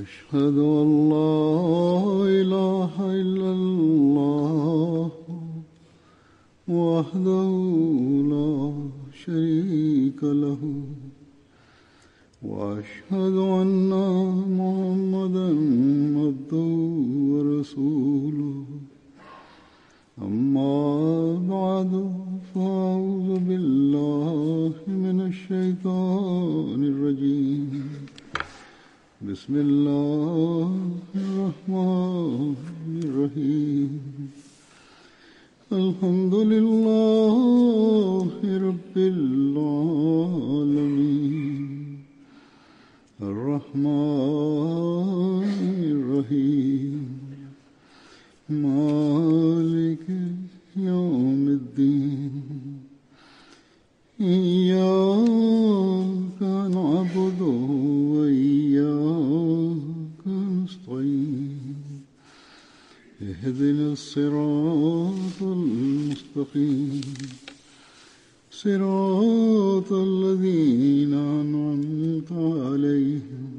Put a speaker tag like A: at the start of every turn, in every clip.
A: أشهد أن لا إله إلا الله وحده لا شريك له وأشهد أن محمدا عبده ورسوله أما بعد فأعوذ بالله من الشيطان الرجيم بسم الله الرحمن الرحيم الحمد لله رب العالمين الرحمن الرحيم مالك يوم الدين إياك نعبد وإياك نستعين اهدنا الصراط المستقيم صراط الذين أنعمت عليهم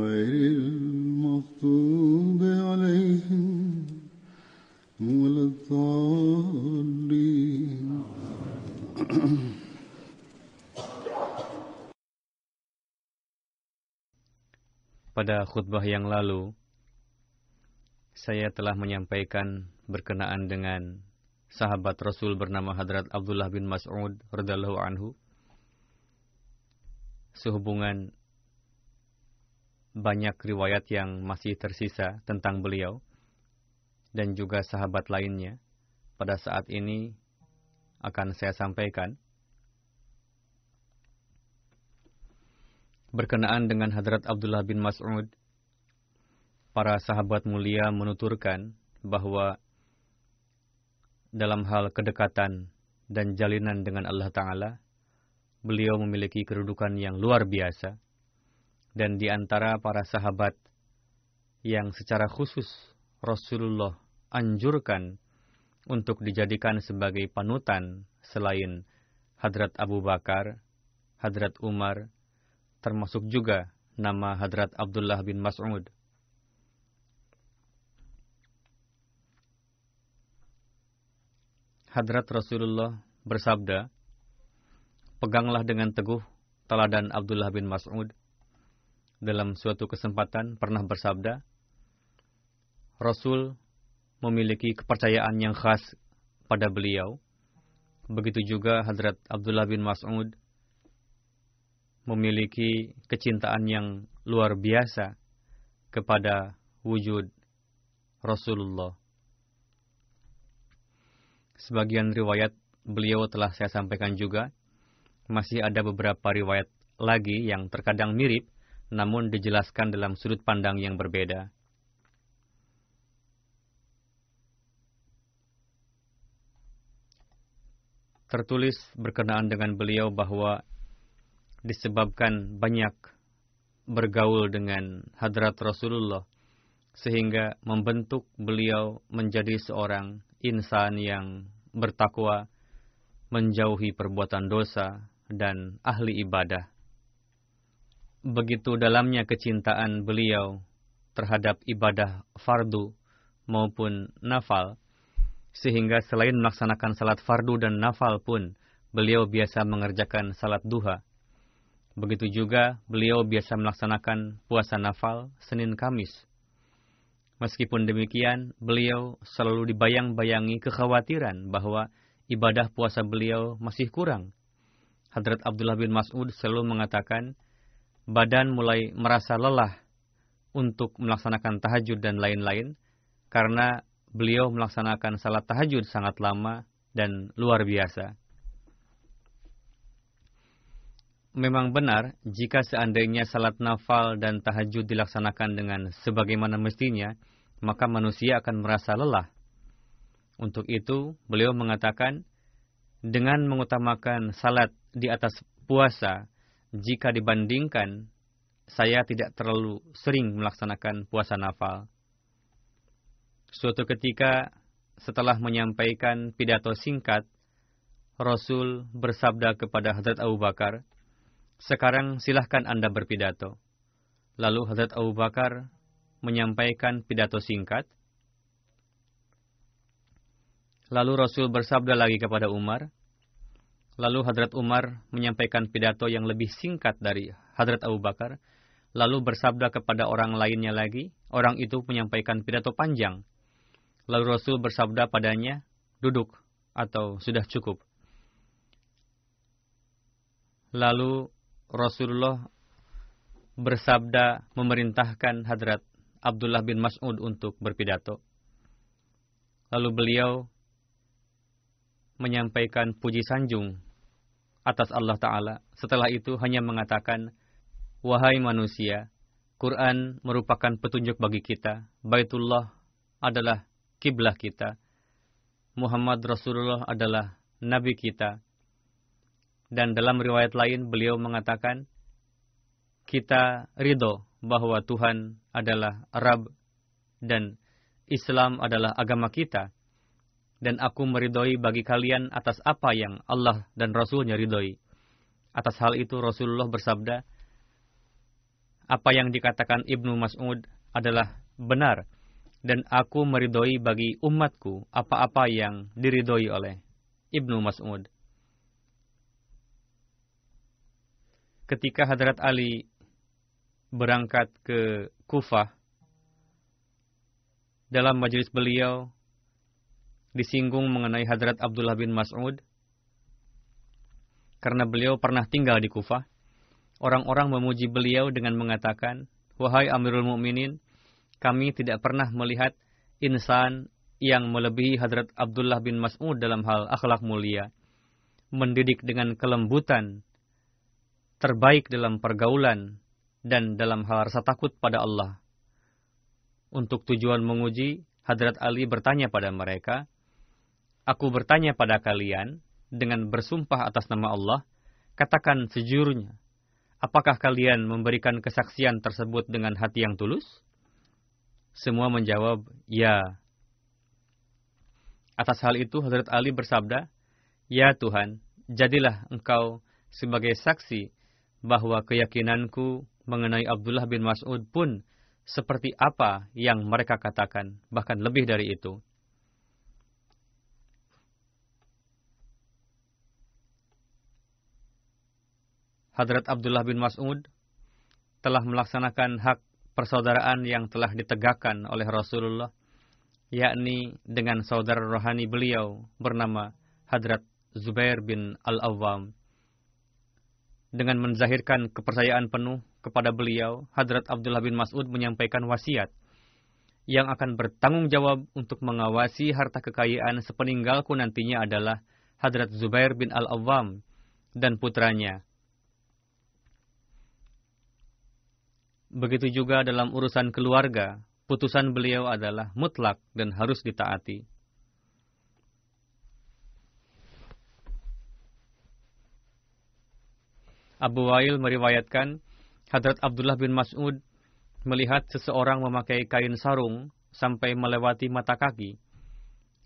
A: غير المغضوب عليهم ولا الضالين.
B: Pada khutbah yang lalu, saya telah menyampaikan berkenaan dengan sahabat Rasul bernama Hadrat Abdullah bin Mas'ud radhiyallahu anhu, sehubungan banyak riwayat yang masih tersisa tentang beliau dan juga sahabat lainnya. Pada saat ini akan saya sampaikan berkenaan dengan Hadrat Abdullah bin Mas'ud. Para sahabat mulia menuturkan bahwa dalam hal kedekatan dan jalinan dengan Allah Ta'ala, beliau memiliki kedudukan yang luar biasa. Dan di antara para sahabat yang secara khusus Rasulullah anjurkan untuk dijadikan sebagai panutan selain Hadrat Abu Bakar, Hadrat Umar, termasuk juga nama Hadrat Abdullah bin Mas'ud. Hadrat Rasulullah bersabda, "Peganglah dengan teguh teladan Abdullah bin Mas'ud." Dalam suatu kesempatan pernah bersabda, Rasul memiliki kepercayaan yang khas pada beliau. Begitu juga Hadrat Abdullah bin Mas'ud memiliki kecintaan yang luar biasa kepada wujud Rasulullah. Sebagian riwayat beliau telah saya sampaikan juga. Masih ada beberapa riwayat lagi yang terkadang mirip, namun dijelaskan dalam sudut pandang yang berbeda. Tertulis berkenaan dengan beliau bahwa disebabkan banyak bergaul dengan Hadrat Rasulullah, sehingga membentuk beliau menjadi seorang insan yang bertakwa, menjauhi perbuatan dosa, dan ahli ibadah. Begitu dalamnya kecintaan beliau terhadap ibadah fardu maupun nafal, sehingga selain melaksanakan salat fardu dan nafal pun, beliau biasa mengerjakan salat duha. Begitu juga beliau biasa melaksanakan puasa nafal Senin Kamis. Meskipun demikian, beliau selalu dibayang-bayangi kekhawatiran bahwa ibadah puasa beliau masih kurang. Hadrat Abdullah bin Mas'ud selalu mengatakan, badan mulai merasa lelah untuk melaksanakan tahajud dan lain-lain, karena beliau melaksanakan salat tahajud sangat lama dan luar biasa. Memang benar, jika seandainya salat nafal dan tahajud dilaksanakan dengan sebagaimana mestinya, maka manusia akan merasa lelah. Untuk itu, beliau mengatakan, dengan mengutamakan salat di atas puasa, jika dibandingkan, saya tidak terlalu sering melaksanakan puasa nafal. Suatu ketika, setelah menyampaikan pidato singkat, Rasul bersabda kepada Hadrat Abu Bakar, "Sekarang silahkan Anda berpidato." Lalu Hazrat Abu Bakar menyampaikan pidato singkat. Lalu Rasul bersabda lagi kepada Umar. Lalu Hazrat Umar menyampaikan pidato yang lebih singkat dari Hazrat Abu Bakar. Lalu bersabda kepada orang lainnya lagi. Orang itu menyampaikan pidato panjang. Lalu Rasul bersabda padanya, duduk atau sudah cukup. Lalu Rasulullah bersabda memerintahkan Hadrat Abdullah bin Mas'ud untuk berpidato. Lalu beliau menyampaikan puji sanjung atas Allah Ta'ala. Setelah itu hanya mengatakan, wahai manusia, Quran merupakan petunjuk bagi kita. Baitullah adalah kiblah kita. Muhammad Rasulullah adalah Nabi kita. Dan dalam riwayat lain beliau mengatakan, kita ridho bahwa Tuhan adalah Rabb dan Islam adalah agama kita. Dan aku meridhoi bagi kalian atas apa yang Allah dan Rasulnya ridhoi. Atas hal itu Rasulullah bersabda, apa yang dikatakan Ibnu Mas'ud adalah benar. Dan aku meridhoi bagi umatku apa-apa yang diridhoi oleh Ibnu Mas'ud. Ketika Hadrat Ali berangkat ke Kufah, dalam majelis beliau disinggung mengenai Hadrat Abdullah bin Mas'ud karena beliau pernah tinggal di Kufah. Orang-orang memuji beliau dengan mengatakan, wahai Amirul Mukminin, kami tidak pernah melihat insan yang melebihi Hadrat Abdullah bin Mas'ud dalam hal akhlak mulia, mendidik dengan kelembutan, terbaik dalam pergaulan, dan dalam hal rasa takut pada Allah. Untuk tujuan menguji, Hadrat Ali bertanya pada mereka, aku bertanya pada kalian dengan bersumpah atas nama Allah, katakan sejujurnya, apakah kalian memberikan kesaksian tersebut dengan hati yang tulus? Semua menjawab, ya. Atas hal itu Hadrat Ali bersabda, ya Tuhan, jadilah engkau sebagai saksi bahwa keyakinanku mengenai Abdullah bin Mas'ud pun seperti apa yang mereka katakan, bahkan lebih dari itu. Hadrat Abdullah bin Mas'ud telah melaksanakan hak persaudaraan yang telah ditegakkan oleh Rasulullah, yakni dengan saudara rohani beliau bernama Hadrat Zubair bin Al-Awwam. Dengan menzahirkan kepercayaan penuh kepada beliau, Hadrat Abdullah bin Mas'ud menyampaikan wasiat yang akan bertanggung jawab untuk mengawasi harta kekayaan sepeninggalku nantinya adalah Hadrat Zubair bin Al-Awwam dan putranya. Begitu juga dalam urusan keluarga, putusan beliau adalah mutlak dan harus ditaati. Abu Wail meriwayatkan, Hadrat Abdullah bin Mas'ud melihat seseorang memakai kain sarung sampai melewati mata kaki.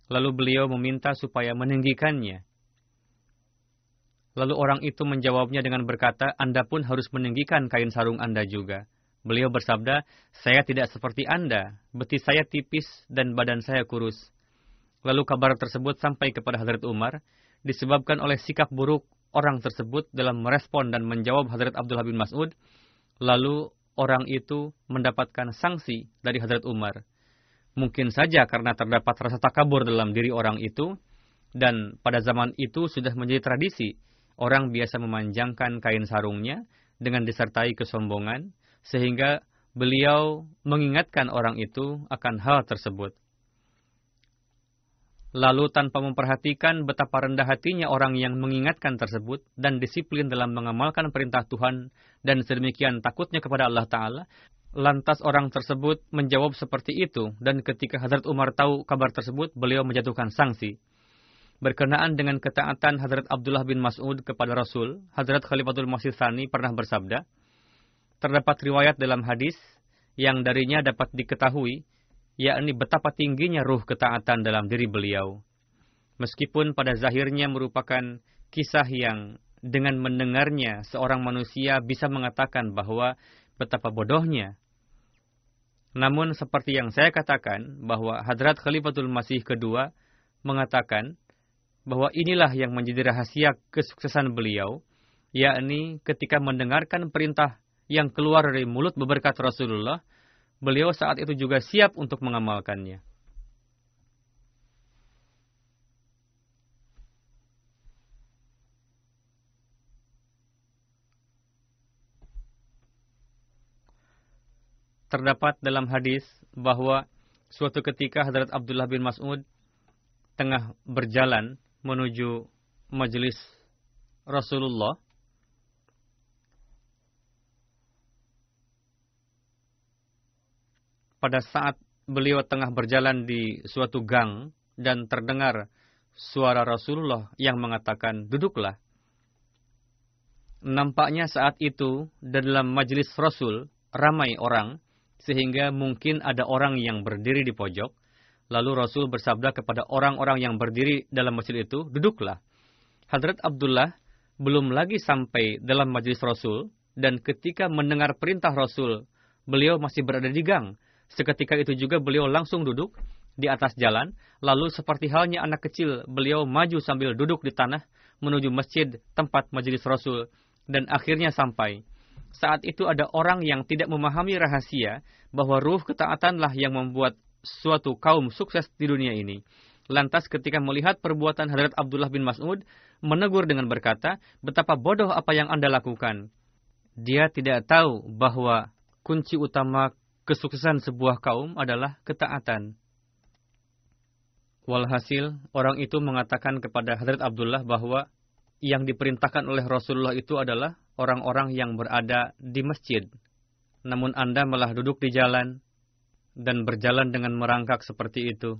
B: Lalu beliau meminta supaya meninggikannya. Lalu orang itu menjawabnya dengan berkata, Anda pun harus meninggikan kain sarung Anda juga. Beliau bersabda, saya tidak seperti Anda, betis saya tipis dan badan saya kurus. Lalu kabar tersebut sampai kepada Hadrat Umar, disebabkan oleh sikap buruk orang tersebut dalam merespon dan menjawab Hadrat Abdullah bin Mas'ud. Lalu orang itu mendapatkan sanksi dari Hadrat Umar. Mungkin saja karena terdapat rasa takabur dalam diri orang itu, dan pada zaman itu sudah menjadi tradisi, orang biasa memanjangkan kain sarungnya dengan disertai kesombongan, sehingga beliau mengingatkan orang itu akan hal tersebut. Lalu tanpa memperhatikan betapa rendah hatinya orang yang mengingatkan tersebut dan disiplin dalam mengamalkan perintah Tuhan dan sedemikian takutnya kepada Allah Ta'ala, lantas orang tersebut menjawab seperti itu, dan ketika Hadrat Umar tahu kabar tersebut, beliau menjatuhkan sanksi. Berkenaan dengan ketaatan Hadrat Abdullah bin Mas'ud kepada Rasul, Hadrat Khalifatul Masih Tsani pernah bersabda, terdapat riwayat dalam hadis yang darinya dapat diketahui, yakni betapa tingginya ruh ketaatan dalam diri beliau. Meskipun pada zahirnya merupakan kisah yang dengan mendengarnya seorang manusia bisa mengatakan bahwa Betapa bodohnya. Namun seperti yang saya katakan, bahwa Hadrat Khalifatul Masih kedua mengatakan bahwa inilah yang menjadi rahasia kesuksesan beliau, yakni ketika mendengarkan perintah yang keluar dari mulut beberkat Rasulullah, beliau saat itu juga siap untuk mengamalkannya. Terdapat dalam hadis bahwa suatu ketika Hadrat Abdullah bin Mas'ud tengah berjalan menuju majelis Rasulullah. Pada saat beliau tengah berjalan di suatu gang dan terdengar suara Rasulullah yang mengatakan, "Duduklah." Nampaknya saat itu dalam majelis Rasul ramai orang, sehingga mungkin ada orang yang berdiri di pojok. Lalu Rasul bersabda kepada orang-orang yang berdiri dalam masjid itu, "Duduklah." Hadrat Abdullah belum lagi sampai dalam majelis Rasul, dan ketika mendengar perintah Rasul, beliau masih berada di gang. Seketika itu juga beliau langsung duduk di atas jalan, lalu seperti halnya anak kecil, beliau maju sambil duduk di tanah menuju masjid tempat majelis Rasul, dan akhirnya sampai. Saat itu ada orang yang tidak memahami rahasia bahwa ruh ketaatanlah yang membuat suatu kaum sukses di dunia ini. Lantas ketika melihat perbuatan Hadrat Abdullah bin Mas'ud, menegur dengan berkata, "Betapa bodoh apa yang Anda lakukan." Dia tidak tahu bahwa kunci utama kesuksesan sebuah kaum adalah ketaatan. Walhasil, orang itu mengatakan kepada Hadrat Abdullah bahwa yang diperintahkan oleh Rasulullah itu adalah orang-orang yang berada di masjid. Namun Anda malah duduk di jalan dan berjalan dengan merangkak seperti itu.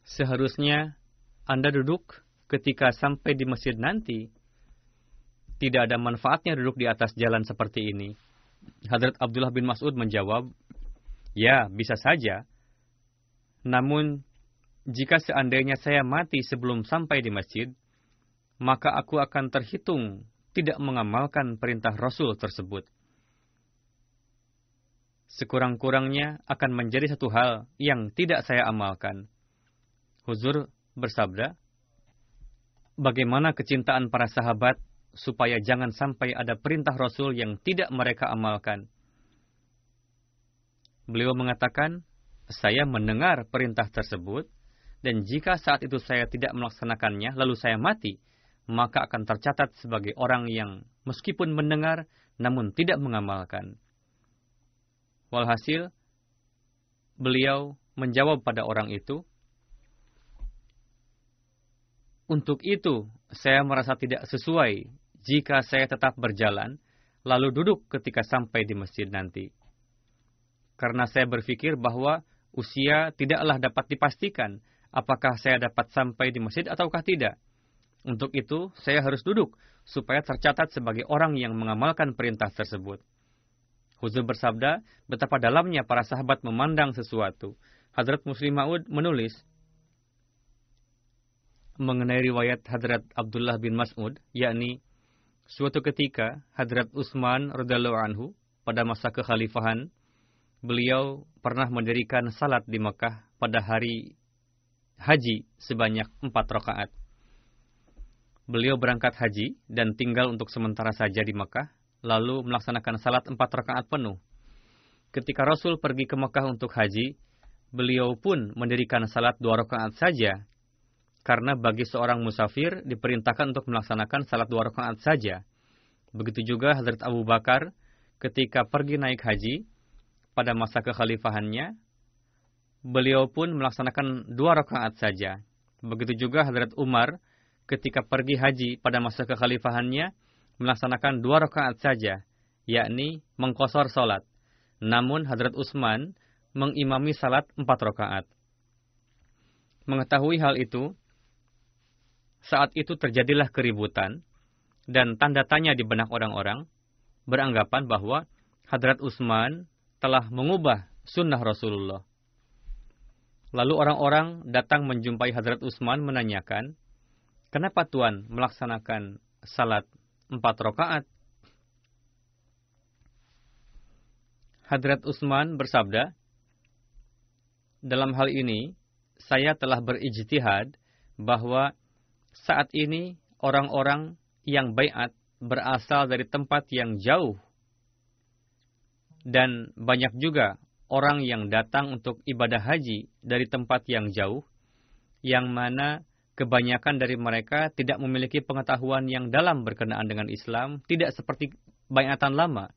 B: Seharusnya Anda duduk ketika sampai di masjid nanti. Tidak ada manfaatnya duduk di atas jalan seperti ini. Hadrat Abdullah bin Mas'ud menjawab, "Ya, bisa saja. Namun, jika seandainya saya mati sebelum sampai di masjid, maka aku akan terhitung tidak mengamalkan perintah Rasul tersebut. Sekurang-kurangnya akan menjadi satu hal yang tidak saya amalkan." Huzur bersabda, bagaimana kecintaan para sahabat supaya jangan sampai ada perintah Rasul yang tidak mereka amalkan. Beliau mengatakan, "Saya mendengar perintah tersebut, dan jika saat itu saya tidak melaksanakannya, lalu saya mati, maka akan tercatat sebagai orang yang meskipun mendengar, namun tidak mengamalkan." Walhasil, beliau menjawab pada orang itu, "Untuk itu, saya merasa tidak sesuai jika saya tetap berjalan, lalu duduk ketika sampai di masjid nanti. Karena saya berpikir bahwa usia tidaklah dapat dipastikan apakah saya dapat sampai di masjid ataukah tidak. Untuk itu, saya harus duduk supaya tercatat sebagai orang yang mengamalkan perintah tersebut." Huzur bersabda, betapa dalamnya para sahabat memandang sesuatu. Hadrat Muslim Ma'ud menulis mengenai riwayat Hadrat Abdullah bin Mas'ud, yakni suatu ketika Hadrat Utsman radhiyallahu anhu pada masa kekhalifahan, beliau pernah mendirikan salat di Mekah pada hari haji sebanyak 4 rakaat. Beliau berangkat haji dan tinggal untuk sementara saja di Mekah, lalu melaksanakan salat 4 rakaat penuh. Ketika Rasul pergi ke Mekah untuk haji, beliau pun mendirikan salat 2 rakaat saja, karena bagi seorang musafir diperintahkan untuk melaksanakan salat 2 rakaat saja. Begitu juga Hazrat Abu Bakar ketika pergi naik haji pada masa kekhalifahannya, beliau pun melaksanakan 2 rakaat saja. Begitu juga Hazrat Umar ketika pergi haji pada masa kekhalifahannya, melaksanakan 2 rakaat saja, yakni mengqashar salat. Namun Hazrat Utsman mengimami salat 4 rakaat. Mengetahui hal itu, saat itu terjadilah keributan dan tanda tanya di benak orang-orang, beranggapan bahwa Hadrat Utsman telah mengubah sunnah Rasulullah. Lalu orang-orang datang menjumpai Hadrat Utsman menanyakan, "Kenapa Tuan melaksanakan salat 4 rakaat?" Hadrat Utsman bersabda, dalam hal ini, saya telah berijtihad bahwa saat ini orang-orang yang baiat berasal dari tempat yang jauh dan banyak juga orang yang datang untuk ibadah haji dari tempat yang jauh, yang mana kebanyakan dari mereka tidak memiliki pengetahuan yang dalam berkenaan dengan Islam, tidak seperti baiatan lama.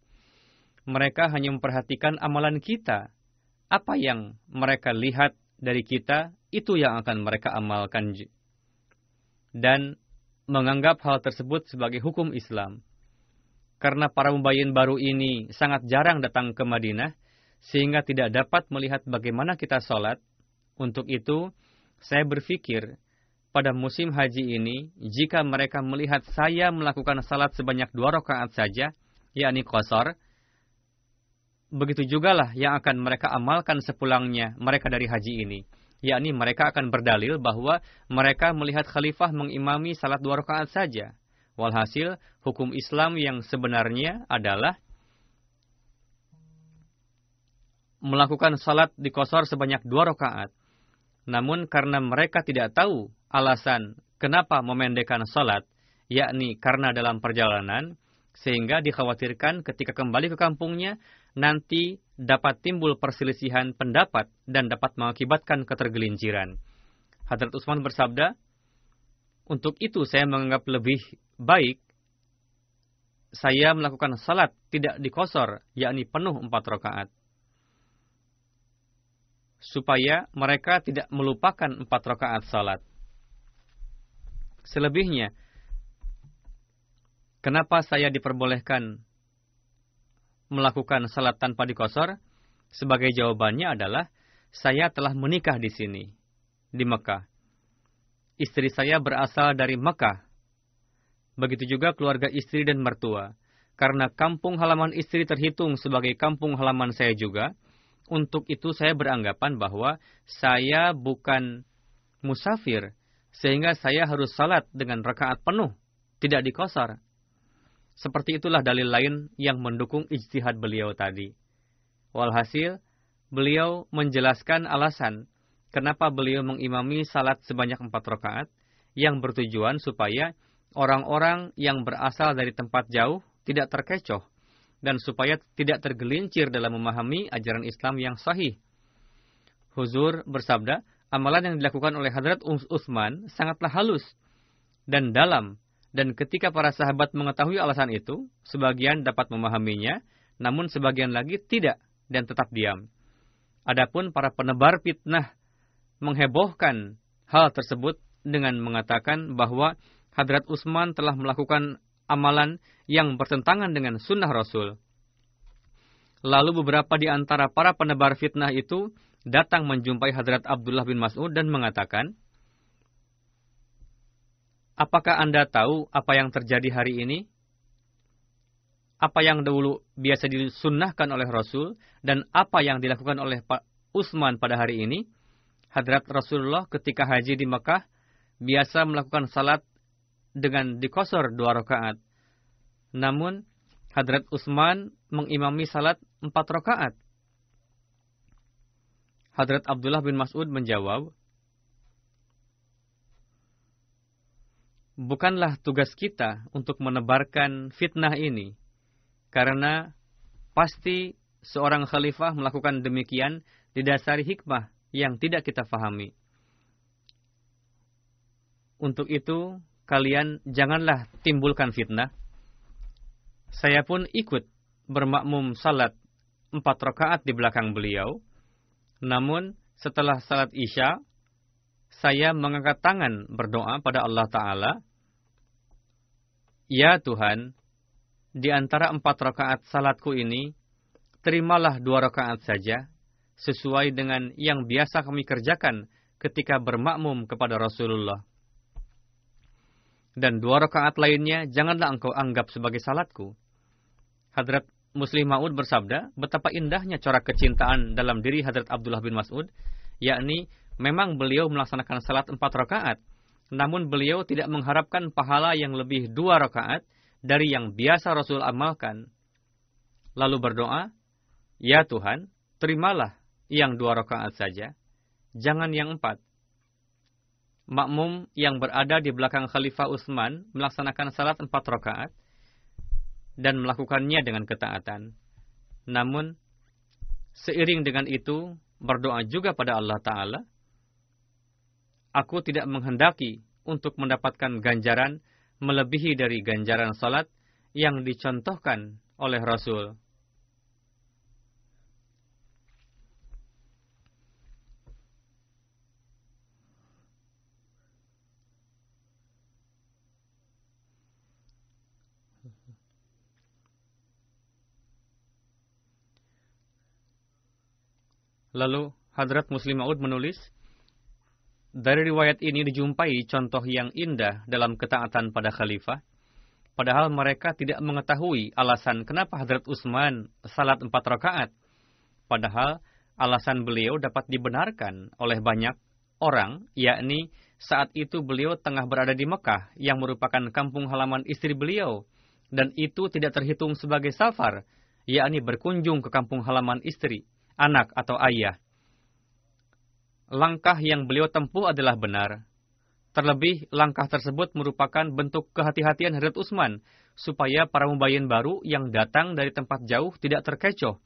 B: Mereka hanya memperhatikan amalan kita. Apa yang mereka lihat dari kita, itu yang akan mereka amalkan. Dan menganggap hal tersebut sebagai hukum Islam. Karena para mubayyin baru ini sangat jarang datang ke Madinah, sehingga tidak dapat melihat bagaimana kita sholat. Untuk itu, saya berpikir, pada musim haji ini, jika mereka melihat saya melakukan salat sebanyak 2 rakaat saja, yakni qasar, begitu jugalah yang akan mereka amalkan sepulangnya mereka dari haji ini. Yakni mereka akan berdalil bahwa mereka melihat khalifah mengimami salat 2 rakaat saja. Walhasil, hukum Islam yang sebenarnya adalah melakukan salat di qasar sebanyak 2 rakaat. Namun karena mereka tidak tahu alasan kenapa memendekkan salat, yakni karena dalam perjalanan, sehingga dikhawatirkan ketika kembali ke kampungnya, nanti dapat timbul perselisihan pendapat dan dapat mengakibatkan ketergelinciran. Hadrat Utsman bersabda, untuk itu saya menganggap lebih baik saya melakukan salat tidak diqasar, yakni penuh 4 rakaat. Supaya mereka tidak melupakan 4 rakaat salat. Selebihnya, kenapa saya diperbolehkan melakukan salat tanpa diqasar? Sebagai jawabannya adalah, saya telah menikah di sini, di Mekah. Istri saya berasal dari Mekah. Begitu juga keluarga istri dan mertua. Karena kampung halaman istri terhitung sebagai kampung halaman saya juga, untuk itu saya beranggapan bahwa saya bukan musafir, sehingga saya harus salat dengan rakaat penuh, tidak diqasar. Seperti itulah dalil lain yang mendukung ijtihad beliau tadi. Walhasil, beliau menjelaskan alasan kenapa beliau mengimami salat sebanyak 4 rakaat, yang bertujuan supaya orang-orang yang berasal dari tempat jauh tidak terkecoh, dan supaya tidak tergelincir dalam memahami ajaran Islam yang sahih. Huzur bersabda, amalan yang dilakukan oleh Hadrat Utsman sangatlah halus dan dalam, dan ketika para sahabat mengetahui alasan itu, sebagian dapat memahaminya, namun sebagian lagi tidak dan tetap diam. Adapun para penebar fitnah menghebohkan hal tersebut dengan mengatakan bahwa Hadrat Utsman telah melakukan amalan yang bertentangan dengan sunnah Rasul. Lalu beberapa di antara para penebar fitnah itu datang menjumpai Hadrat Abdullah bin Mas'ud dan mengatakan, apakah Anda tahu apa yang terjadi hari ini? Apa yang dahulu biasa disunnahkan oleh Rasul dan apa yang dilakukan oleh Pak Utsman pada hari ini? Hadrat Rasulullah ketika haji di Mekah biasa melakukan salat dengan diqasar 2 rakaat. Namun, Hadrat Utsman mengimami salat 4 rakaat. Hadrat Abdullah bin Mas'ud menjawab, bukanlah tugas kita untuk menebarkan fitnah ini, karena pasti seorang khalifah melakukan demikian didasari hikmah yang tidak kita fahami. Untuk itu, kalian janganlah timbulkan fitnah. Saya pun ikut bermakmum salat 4 rakaat di belakang beliau. Namun, setelah salat Isya, saya mengangkat tangan berdoa pada Allah Ta'ala. Ya Tuhan, di antara 4 rakaat salatku ini, terimalah 2 rakaat saja, sesuai dengan yang biasa kami kerjakan ketika bermakmum kepada Rasulullah. Dan 2 rakaat lainnya janganlah engkau anggap sebagai salatku. Hadrat Muslim Maud bersabda, betapa indahnya corak kecintaan dalam diri Hadrat Abdullah bin Mas'ud, yakni memang beliau melaksanakan salat 4 rakaat, namun beliau tidak mengharapkan pahala yang lebih 2 rakaat dari yang biasa Rasul amalkan. Lalu berdoa, Ya Tuhan, terimalah yang 2 rakaat saja, jangan yang 4. Makmum yang berada di belakang Khalifah Utsman melaksanakan salat 4 rakaat dan melakukannya dengan ketaatan. Namun, seiring dengan itu, berdoa juga pada Allah Ta'ala, aku tidak menghendaki untuk mendapatkan ganjaran melebihi dari ganjaran salat yang dicontohkan oleh Rasul. Lalu Hadrat Muslim Maud menulis, dari riwayat ini dijumpai contoh yang indah dalam ketaatan pada khalifah, padahal mereka tidak mengetahui alasan kenapa Hadrat Utsman salat 4 rakaat. Padahal alasan beliau dapat dibenarkan oleh banyak orang, yakni saat itu beliau tengah berada di Mekah yang merupakan kampung halaman istri beliau, dan itu tidak terhitung sebagai safar, yakni berkunjung ke kampung halaman istri, anak atau ayah. Langkah yang beliau tempuh adalah benar. Terlebih, langkah tersebut merupakan bentuk kehati-hatian Hadrat Utsman, supaya para mubayyin baru yang datang dari tempat jauh tidak terkecoh,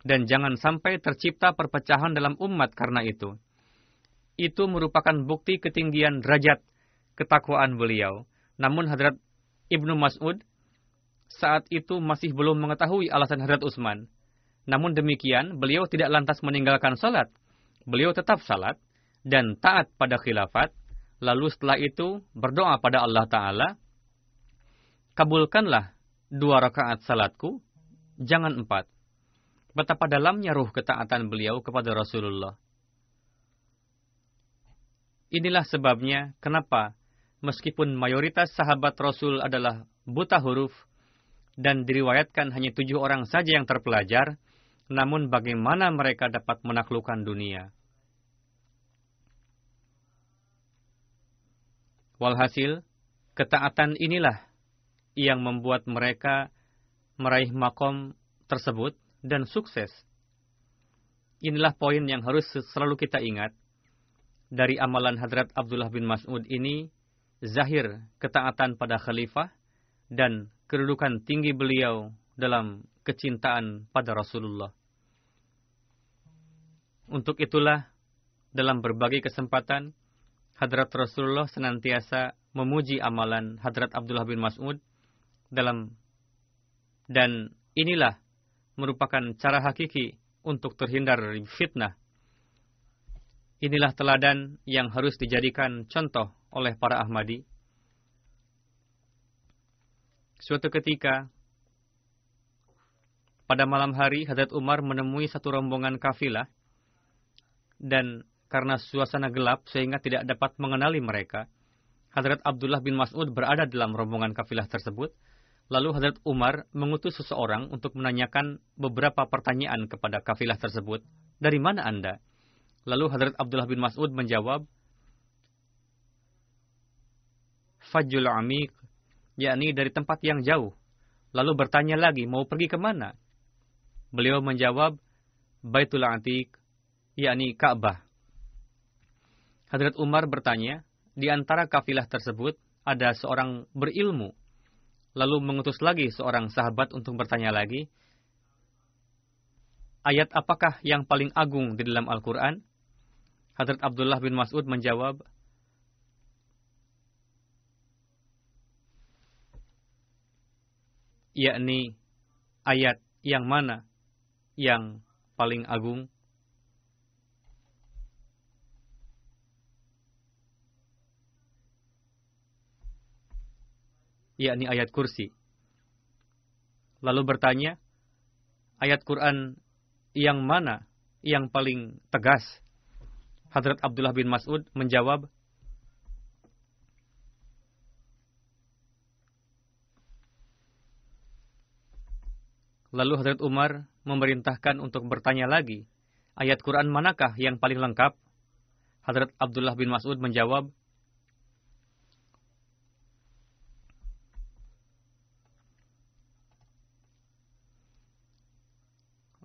B: dan jangan sampai tercipta perpecahan dalam umat karena itu. Itu merupakan bukti ketinggian derajat ketakwaan beliau. Namun Hadrat Ibnu Mas'ud saat itu masih belum mengetahui alasan Hadrat Utsman. Namun demikian, beliau tidak lantas meninggalkan salat. Beliau tetap salat dan taat pada khilafat. Lalu setelah itu berdoa pada Allah Ta'ala, kabulkanlah 2 rakaat salatku, jangan 4. Betapa dalamnya ruh ketaatan beliau kepada Rasulullah. Inilah sebabnya kenapa meskipun mayoritas sahabat Rasul adalah buta huruf dan diriwayatkan hanya 7 orang saja yang terpelajar, namun bagaimana mereka dapat menaklukkan dunia. Walhasil, ketaatan inilah yang membuat mereka meraih makom tersebut dan sukses. Inilah poin yang harus selalu kita ingat. Dari amalan Hadrat Abdullah bin Mas'ud ini, zahir ketaatan pada khalifah dan kedudukan tinggi beliau dalam kecintaan pada Rasulullah. Untuk itulah, dalam berbagai kesempatan, Hadrat Rasulullah senantiasa memuji amalan Hadrat Abdullah bin Mas'ud dan inilah merupakan cara hakiki untuk terhindar dari fitnah. Inilah teladan yang harus dijadikan contoh oleh para Ahmadi. Suatu ketika, pada malam hari, Hadrat Umar menemui satu rombongan kafilah, dan karena suasana gelap sehingga tidak dapat mengenali mereka, Hadrat Abdullah bin Mas'ud berada dalam rombongan kafilah tersebut. Lalu Hadrat Umar mengutus seseorang untuk menanyakan beberapa pertanyaan kepada kafilah tersebut. Dari mana Anda? Lalu Hadrat Abdullah bin Mas'ud menjawab, Fajjul Amiq, yakni dari tempat yang jauh. Lalu bertanya lagi, mau pergi ke mana? Beliau menjawab, Baitul Atiq, yakni Ka'bah. Hadrat Umar bertanya, di antara kafilah tersebut ada seorang berilmu. Lalu mengutus lagi seorang sahabat untuk bertanya lagi, ayat apakah yang paling agung di dalam Al-Quran? Hadrat Abdullah bin Mas'ud menjawab, yakni ayat yang mana yang paling agung? Yakni ayat kursi. Lalu bertanya, ayat Quran yang mana yang paling tegas? Hadrat Abdullah bin Mas'ud menjawab, lalu Hadrat Umar memerintahkan untuk bertanya lagi, ayat Quran manakah yang paling lengkap? Hadrat Abdullah bin Mas'ud menjawab,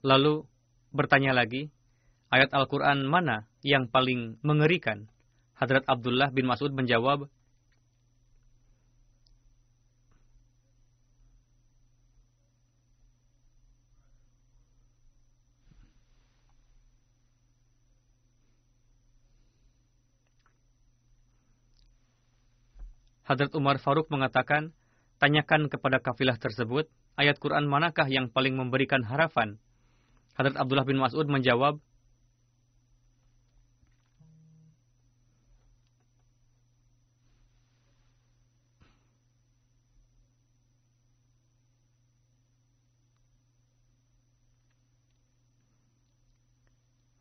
B: lalu bertanya lagi, ayat Al-Quran mana yang paling mengerikan? Hadrat Abdullah bin Mas'ud menjawab, Hadrat Umar Faruk mengatakan, tanyakan kepada kafilah tersebut, ayat Quran manakah yang paling memberikan harapan? Hadrat Abdullah bin Mas'ud menjawab,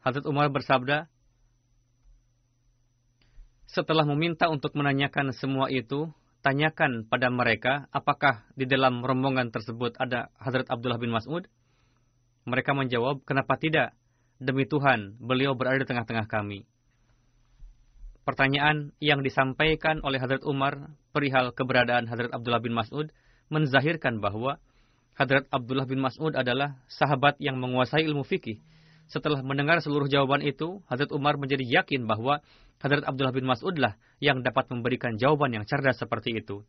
B: Hadrat Umar bersabda, setelah meminta untuk menanyakan semua itu, tanyakan pada mereka apakah di dalam rombongan tersebut ada Hadrat Abdullah bin Mas'ud? Mereka menjawab, kenapa tidak? Demi Tuhan, beliau berada di tengah-tengah kami. Pertanyaan yang disampaikan oleh Hadrat Umar perihal keberadaan Hadrat Abdullah bin Mas'ud menzahirkan bahwa Hadrat Abdullah bin Mas'ud adalah sahabat yang menguasai ilmu fikih. Setelah mendengar seluruh jawaban itu, Hadrat Umar menjadi yakin bahwa Hadrat Abdullah bin Mas'ud lah yang dapat memberikan jawaban yang cerdas seperti itu.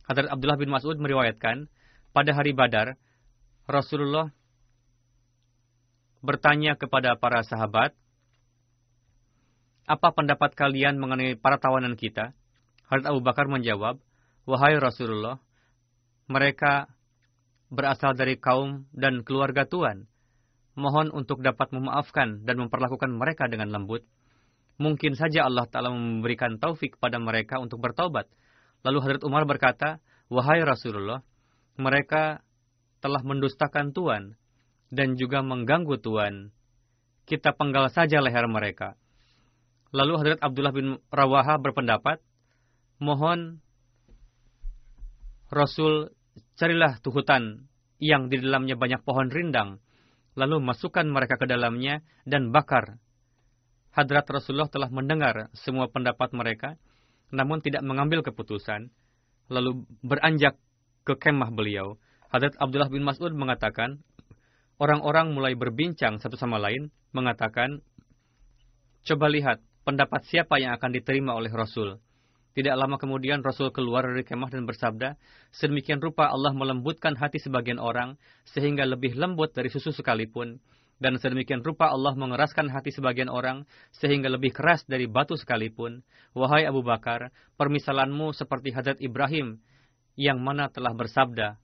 B: Hadrat Abdullah bin Mas'ud meriwayatkan, pada hari Badar, Rasulullah bertanya kepada para sahabat, apa pendapat kalian mengenai para tawanan kita? Hadrat Abu Bakar menjawab, wahai Rasulullah, mereka berasal dari kaum dan keluarga Tuan. Mohon untuk dapat memaafkan dan memperlakukan mereka dengan lembut. Mungkin saja Allah Ta'ala memberikan taufik pada mereka untuk bertaubat. Lalu Hadrat Umar berkata, wahai Rasulullah, mereka telah mendustakan Tuan dan juga mengganggu Tuan. Kita penggal saja leher mereka. Lalu Hadrat Abdullah bin Rawaha berpendapat, mohon Rasul carilah hutan yang di dalamnya banyak pohon rindang, lalu masukkan mereka ke dalamnya dan bakar. Hadrat Rasulullah telah mendengar semua pendapat mereka, namun tidak mengambil keputusan, lalu beranjak ke kemah beliau. Hadrat Abdullah bin Mas'ud mengatakan, orang-orang mulai berbincang satu sama lain, mengatakan, coba lihat pendapat siapa yang akan diterima oleh Rasul. Tidak lama kemudian Rasul keluar dari kemah dan bersabda, sedemikian rupa Allah melembutkan hati sebagian orang, sehingga lebih lembut dari susu sekalipun. Dan sedemikian rupa Allah mengeraskan hati sebagian orang, sehingga lebih keras dari batu sekalipun. Wahai Abu Bakar, permisalanmu seperti Hadrat Ibrahim, yang mana telah bersabda,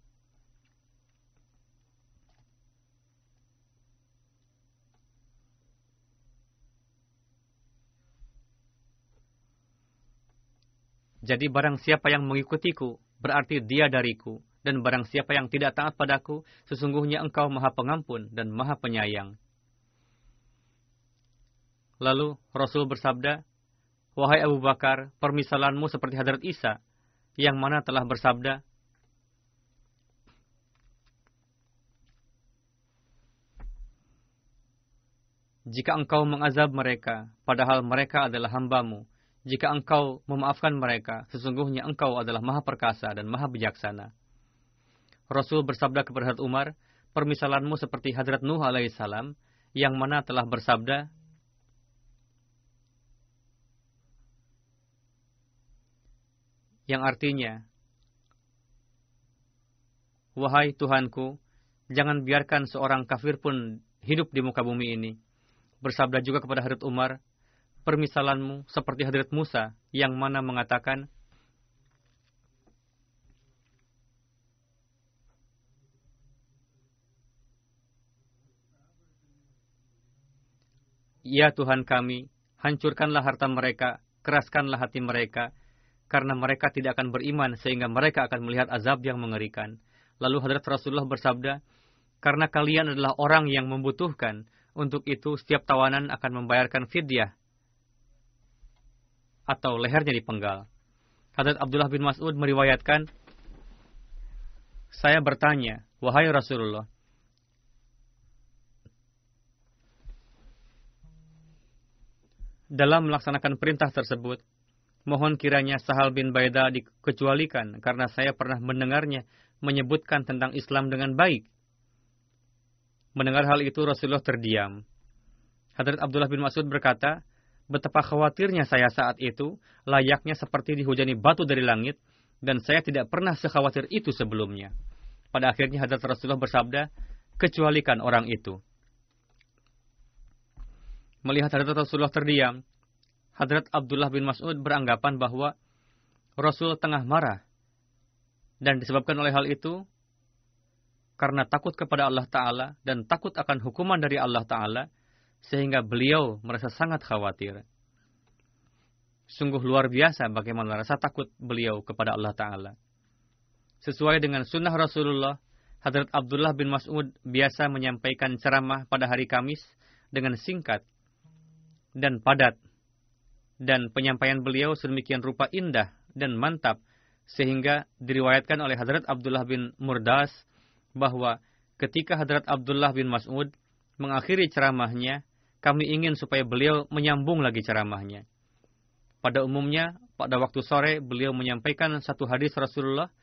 B: jadi barang siapa yang mengikutiku, berarti dia dariku. Dan barang siapa yang tidak taat padaku, sesungguhnya engkau maha pengampun dan maha penyayang. Lalu Rasul bersabda, wahai Abu Bakar, permisalanmu seperti Hadrat Isa, yang mana telah bersabda, jika engkau mengazab mereka, padahal mereka adalah hambamu, jika engkau memaafkan mereka, sesungguhnya engkau adalah maha perkasa dan maha bijaksana. Rasul bersabda kepada Hadrat Umar, permisalanmu seperti Hadrat Nuh alaihissalam, yang mana telah bersabda, yang artinya, wahai Tuhanku, jangan biarkan seorang kafir pun hidup di muka bumi ini. Bersabda juga kepada Hadrat Umar, permisalanmu seperti Hadrat Musa, yang mana mengatakan, ya Tuhan kami, hancurkanlah harta mereka, keraskanlah hati mereka, karena mereka tidak akan beriman sehingga mereka akan melihat azab yang mengerikan. Lalu Hadrat Rasulullah bersabda, karena kalian adalah orang yang membutuhkan, untuk itu setiap tawanan akan membayarkan fidyah, atau lehernya dipenggal. Hadrat Abdullah bin Mas'ud meriwayatkan, saya bertanya, wahai Rasulullah, dalam melaksanakan perintah tersebut, mohon kiranya Sahal bin Baidah dikecualikan, karena saya pernah mendengarnya menyebutkan tentang Islam dengan baik. Mendengar hal itu Rasulullah terdiam. Hadrat Abdullah bin Mas'ud berkata, betapa khawatirnya saya saat itu, layaknya seperti dihujani batu dari langit, dan saya tidak pernah sekhawatir itu sebelumnya. Pada akhirnya Hadrat Rasulullah bersabda, kecualikan orang itu. Melihat Hadrat Rasulullah terdiam, Hadrat Abdullah bin Mas'ud beranggapan bahwa Rasul tengah marah. Dan disebabkan oleh hal itu, karena takut kepada Allah Ta'ala dan takut akan hukuman dari Allah Ta'ala, sehingga beliau merasa sangat khawatir. Sungguh luar biasa bagaimana rasa takut beliau kepada Allah Ta'ala. Sesuai dengan sunnah Rasulullah, Hadrat Abdullah bin Mas'ud biasa menyampaikan ceramah pada hari Kamis dengan singkat dan padat. Dan penyampaian beliau sedemikian rupa indah dan mantap, sehingga diriwayatkan oleh Hadrat Abdullah bin Murdas, bahwa ketika Hadrat Abdullah bin Mas'ud mengakhiri ceramahnya, kami ingin supaya beliau menyambung lagi ceramahnya. Pada umumnya, pada waktu sore, beliau menyampaikan satu hadis Rasulullah,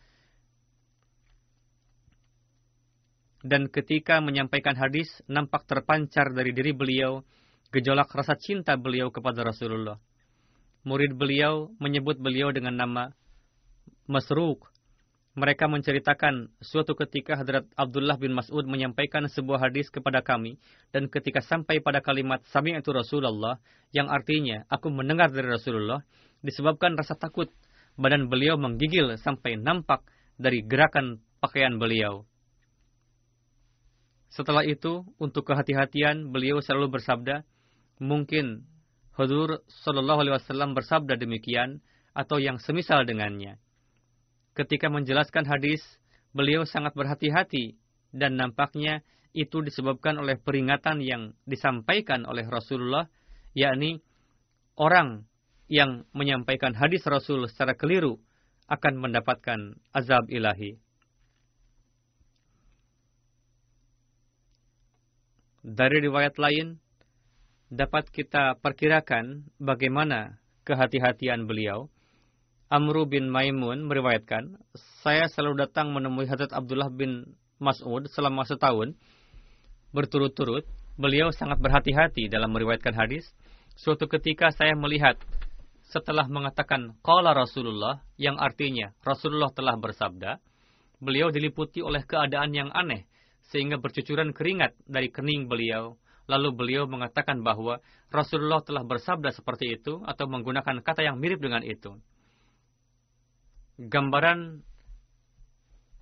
B: dan ketika menyampaikan hadis, nampak terpancar dari diri beliau gejolak rasa cinta beliau kepada Rasulullah. Murid beliau menyebut beliau dengan nama Masruq. Mereka menceritakan suatu ketika Hadrat Abdullah bin Mas'ud menyampaikan sebuah hadis kepada kami, dan ketika sampai pada kalimat Sami'tu Rasulullah, yang artinya aku mendengar dari Rasulullah, disebabkan rasa takut, badan beliau menggigil sampai nampak dari gerakan pakaian beliau. Setelah itu, untuk kehati-hatian, beliau selalu bersabda, mungkin Hudur Sallallahu Alaihi Wasallam bersabda demikian, atau yang semisal dengannya. Ketika menjelaskan hadis, beliau sangat berhati-hati, dan nampaknya itu disebabkan oleh peringatan yang disampaikan oleh Rasulullah, yakni orang yang menyampaikan hadis Rasul secara keliru akan mendapatkan azab ilahi. Dari riwayat lain, dapat kita perkirakan bagaimana kehati-hatian beliau. Amru bin Maimun meriwayatkan, saya selalu datang menemui Hadrat Abdullah bin Mas'ud selama setahun berturut-turut. Beliau sangat berhati-hati dalam meriwayatkan hadis. Suatu ketika saya melihat setelah mengatakan qala Rasulullah, yang artinya Rasulullah telah bersabda, beliau diliputi oleh keadaan yang aneh sehingga bercucuran keringat dari kening beliau. Lalu beliau mengatakan bahwa Rasulullah telah bersabda seperti itu atau menggunakan kata yang mirip dengan itu. Gambaran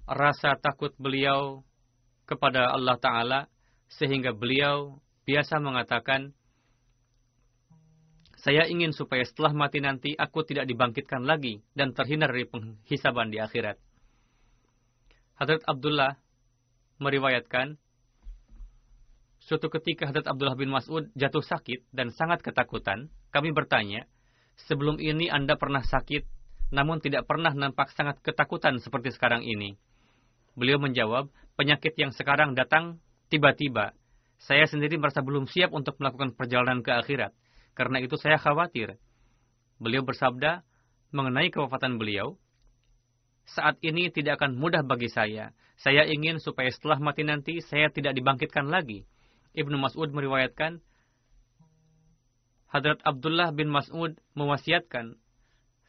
B: rasa takut beliau kepada Allah Ta'ala, sehingga beliau biasa mengatakan, saya ingin supaya setelah mati nanti aku tidak dibangkitkan lagi dan terhindar dari penghisaban di akhirat. Hadrat Abdullah meriwayatkan, suatu ketika Hadrat Abdullah bin Mas'ud jatuh sakit dan sangat ketakutan. Kami bertanya, sebelum ini Anda pernah sakit, namun tidak pernah nampak sangat ketakutan seperti sekarang ini. Beliau menjawab, penyakit yang sekarang datang tiba-tiba. Saya sendiri merasa belum siap untuk melakukan perjalanan ke akhirat. Karena itu saya khawatir. Beliau bersabda mengenai kewafatan beliau, saat ini tidak akan mudah bagi saya. Saya ingin supaya setelah mati nanti saya tidak dibangkitkan lagi. Ibnu Mas'ud meriwayatkan, Hadrat Abdullah bin Mas'ud mewasiatkan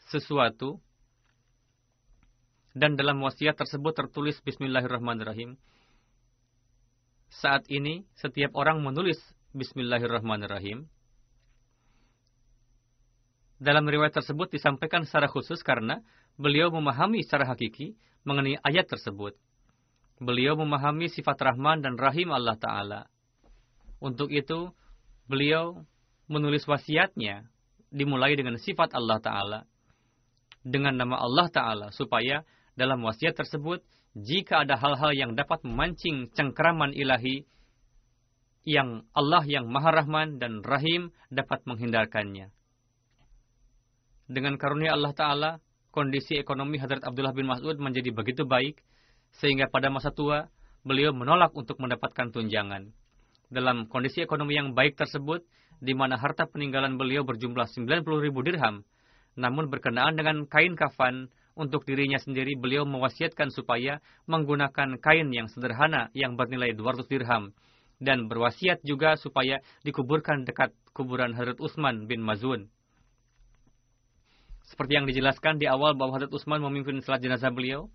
B: sesuatu, dan dalam wasiat tersebut tertulis Bismillahirrahmanirrahim. Saat ini setiap orang menulis Bismillahirrahmanirrahim. Dalam riwayat tersebut disampaikan secara khusus karena beliau memahami secara hakiki mengenai ayat tersebut. Beliau memahami sifat Rahman dan Rahim Allah Ta'ala. Untuk itu, beliau menulis wasiatnya dimulai dengan sifat Allah Ta'ala, dengan nama Allah Ta'ala, supaya dalam wasiat tersebut, jika ada hal-hal yang dapat memancing cengkeraman ilahi, yang Allah yang Maha Rahman dan Rahim dapat menghindarkannya. Dengan karunia Allah Ta'ala, kondisi ekonomi Hadrat Abdullah bin Mas'ud menjadi begitu baik, sehingga pada masa tua, beliau menolak untuk mendapatkan tunjangan. Dalam kondisi ekonomi yang baik tersebut, di mana harta peninggalan beliau berjumlah 90.000 dirham, namun berkenaan dengan kain kafan, untuk dirinya sendiri beliau mewasiatkan supaya menggunakan kain yang sederhana yang bernilai 200 dirham. dan berwasiat juga supaya dikuburkan dekat kuburan Hadrat Utsman bin Maz'un. Seperti yang dijelaskan di awal bahwa Hadrat Utsman memimpin salat jenazah beliau.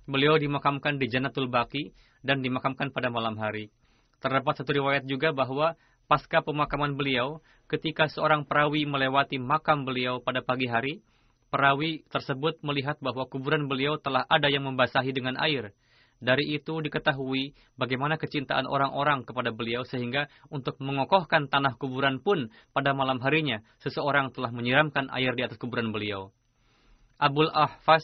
B: Beliau dimakamkan di Jannatul Baqi dan dimakamkan pada malam hari. Terdapat satu riwayat juga bahwa pasca pemakaman beliau, ketika seorang perawi melewati makam beliau pada pagi hari, perawi tersebut melihat bahwa kuburan beliau telah ada yang membasahi dengan air. Dari itu diketahui bagaimana kecintaan orang-orang kepada beliau sehingga untuk mengokohkan tanah kuburan pun pada malam harinya, seseorang telah menyiramkan air di atas kuburan beliau. Abul Ahfas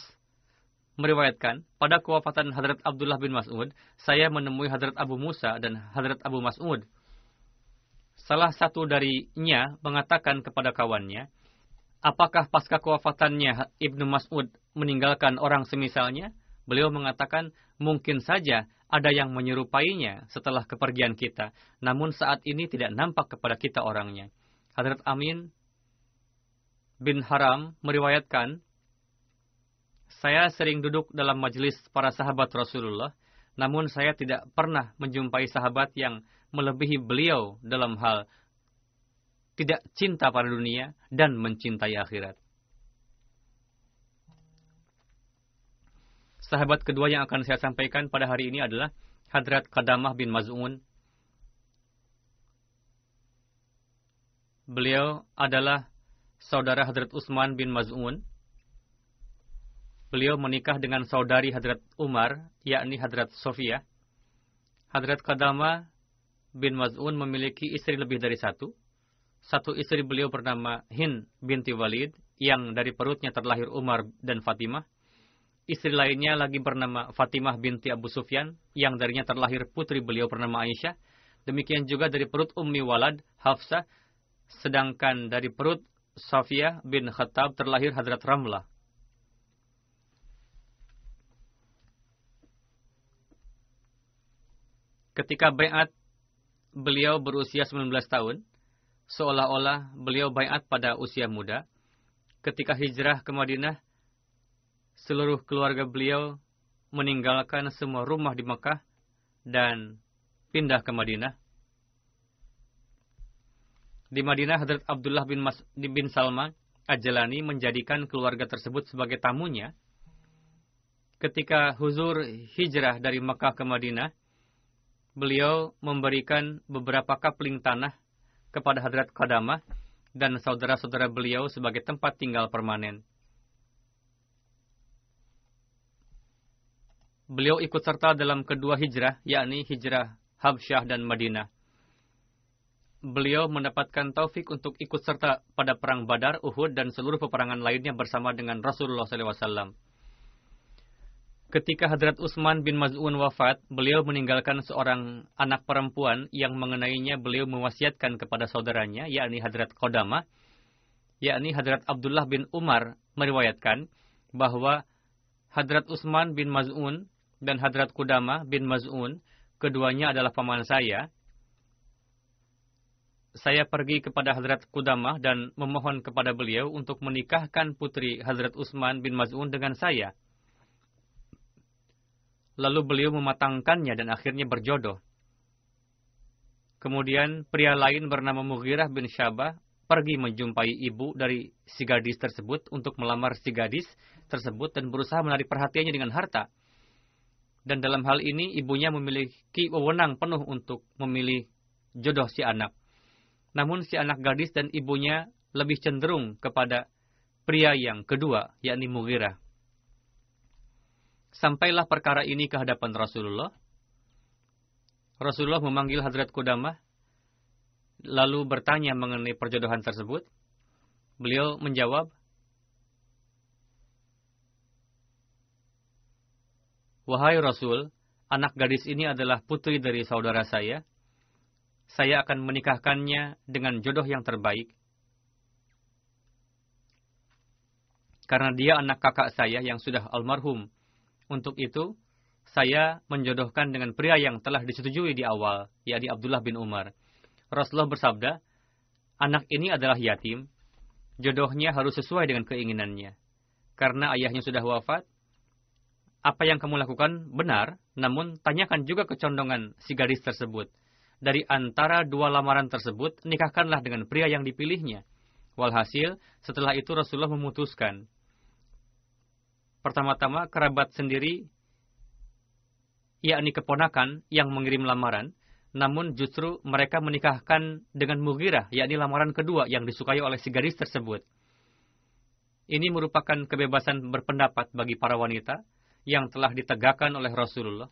B: meriwayatkan, pada kewafatan Hadrat Abdullah bin Mas'ud, saya menemui Hadrat Abu Musa dan Hadrat Abu Mas'ud. Salah satu darinya mengatakan kepada kawannya, apakah pasca kewafatannya Ibnu Mas'ud meninggalkan orang semisalnya? Beliau mengatakan, mungkin saja ada yang menyerupainya setelah kepergian kita, namun saat ini tidak nampak kepada kita orangnya. Hadrat Amin bin Haram meriwayatkan, saya sering duduk dalam majelis para sahabat Rasulullah, namun saya tidak pernah menjumpai sahabat yang melebihi beliau dalam hal tidak cinta pada dunia dan mencintai akhirat. Sahabat kedua yang akan saya sampaikan pada hari ini adalah Hadrat Qadamah bin Maz'un. Beliau adalah saudara Hadrat Utsman bin Maz'un. Beliau menikah dengan saudari Hadrat Umar, yakni Hadrat Sofia. Hadrat Qadamah bin Maz'un memiliki istri lebih dari satu. Satu istri beliau bernama Hind binti Walid, yang dari perutnya terlahir Umar dan Fatimah. Istri lainnya lagi bernama Fatimah binti Abu Sufyan, yang darinya terlahir putri beliau bernama Aisyah. Demikian juga dari perut Ummi Walad, Hafsah. Sedangkan dari perut Safiyah bin Khattab terlahir Hadrat Ramlah. Ketika bai'at, beliau berusia 19 tahun. Seolah-olah beliau bai'at pada usia muda. Ketika hijrah ke Madinah, seluruh keluarga beliau meninggalkan semua rumah di Mekah dan pindah ke Madinah. Di Madinah, Hadrat Abdullah bin Salma Al-Jalani menjadikan keluarga tersebut sebagai tamunya. Ketika huzur hijrah dari Mekah ke Madinah, beliau memberikan beberapa kapling tanah kepada Hadrat Qadamah dan saudara-saudara beliau sebagai tempat tinggal permanen. Beliau ikut serta dalam kedua hijrah, yakni hijrah Habsyah dan Madinah. Beliau mendapatkan taufik untuk ikut serta pada perang Badar, Uhud, dan seluruh peperangan lainnya bersama dengan Rasulullah SAW. Ketika Hadrat Utsman bin Maz'un wafat, beliau meninggalkan seorang anak perempuan yang mengenainya beliau mewasiatkan kepada saudaranya, yakni Hadrat Qadamah, yakni Hadrat Abdullah bin Umar meriwayatkan bahwa Hadrat Utsman bin Maz'un dan Hadrat Qadamah bin Maz'un, keduanya adalah paman saya. Saya pergi kepada Hadrat Qadamah dan memohon kepada beliau untuk menikahkan putri Hadrat Utsman bin Maz'un dengan saya. Lalu beliau mematangkannya dan akhirnya berjodoh. Kemudian pria lain bernama Mughirah bin Syabah pergi menjumpai ibu dari si gadis tersebut untuk melamar si gadis tersebut dan berusaha menarik perhatiannya dengan harta. Dan dalam hal ini ibunya memiliki wewenang penuh untuk memilih jodoh si anak. Namun si anak gadis dan ibunya lebih cenderung kepada pria yang kedua, yakni Mughirah. Sampailah perkara ini ke hadapan Rasulullah. Rasulullah memanggil Hadrat Qadamah, lalu bertanya mengenai perjodohan tersebut. Beliau menjawab, "Wahai Rasul, anak gadis ini adalah putri dari saudara saya. Saya akan menikahkannya dengan jodoh yang terbaik. Karena dia anak kakak saya yang sudah almarhum. Untuk itu, saya menjodohkan dengan pria yang telah disetujui di awal, yakni Abdullah bin Umar." Rasulullah bersabda, "Anak ini adalah yatim. Jodohnya harus sesuai dengan keinginannya. Karena ayahnya sudah wafat, apa yang kamu lakukan benar, namun tanyakan juga kecondongan si gadis tersebut. dari antara dua lamaran tersebut, nikahkanlah dengan pria yang dipilihnya. Walhasil, setelah itu Rasulullah memutuskan. Pertama-tama, kerabat sendiri, yakni keponakan yang mengirim lamaran, namun justru mereka menikahkan dengan Mughirah, yakni lamaran kedua yang disukai oleh si gadis tersebut. Ini merupakan kebebasan berpendapat bagi para wanita yang telah ditegakkan oleh Rasulullah.